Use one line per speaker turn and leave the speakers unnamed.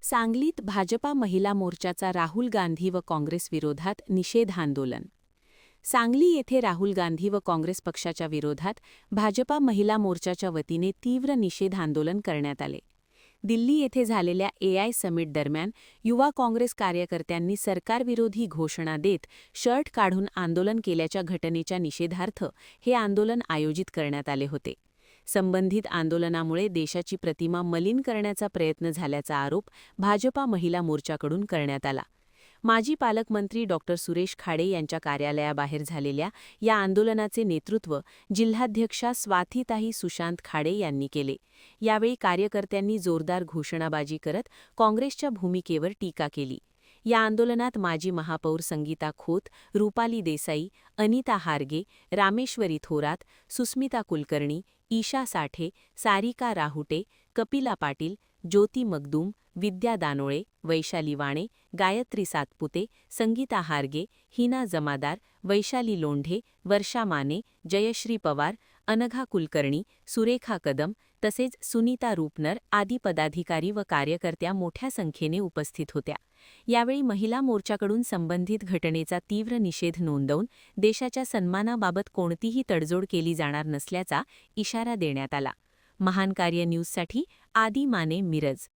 सांगलीत भाजपा महिला मोर्चाचा राहुल गांधी व काँग्रेस विरोधात निषेध आंदोलन. सांगली येथे राहुल गांधी व काँग्रेस पक्षाच्या विरोधात भाजपा महिला मोर्चाच्या वतीने तीव्र निषेध आंदोलन करण्यात आले. दिल्ली येथे झालेल्या AI समिट दरम्यान युवा काँग्रेस कार्यकर्त्यांनी सरकारविरोधी घोषणा देत शर्ट काढून आंदोलन केल्याच्या घटनेच्या निषेधार्थ हे आंदोलन आयोजित करण्यात आले होते. संबंधित आंदोलनामुळे देशाची प्रतिमा मलिन करण्याचा प्रयत्न झाल्याचा आरोप भाजपा महिला मोर्चाकडून करण्यात आला. माजी पालकमंत्री डॉ. सुरेश खाडे यांच्या कार्यालयाबाहेर झालेल्या या आंदोलनाचे नेतृत्व जिल्हाध्यक्षा स्वातीताई सुशांत खाडे यांनी केले. यावेळी कार्यकर्त्यांनी जोरदार घोषणाबाजी करत काँग्रेसच्या भूमिकेवर टीका केली. या आंदोलनात माजी महापौर संगीता खोत, रुपाली देसाई, अनिता हारगे, रामेश्वरी थोरात, सुस्मिता कुलकर्णी, ईशा साठे, सारिका राहुटे, कपिला पाटील, ज्योती मगदूम, विद्या दानोळे, वैशाली वाणे, गायत्री सातपुते, संगीता हारगे, हिना जमादार, वैशाली लोंढे, वर्षा माने, जयश्री पवार, अनघा कुलकर्णी, सुरेखा कदम तसेच सुनीता रूपनर आदी पदाधिकारी व कार्यकर्त्या मोठ्या संख्येने उपस्थित होत्या. यावेळी महिला मोर्चाकडून संबंधित घटनेचा तीव्र निषेध नोंदवून देशाच्या सन्मानाबाबत कोणतीही तडजोड केली जाणार नसल्याचा इशारा देण्यात आला. महान कार्य न्यूजसाठी आदी माने, मिरज.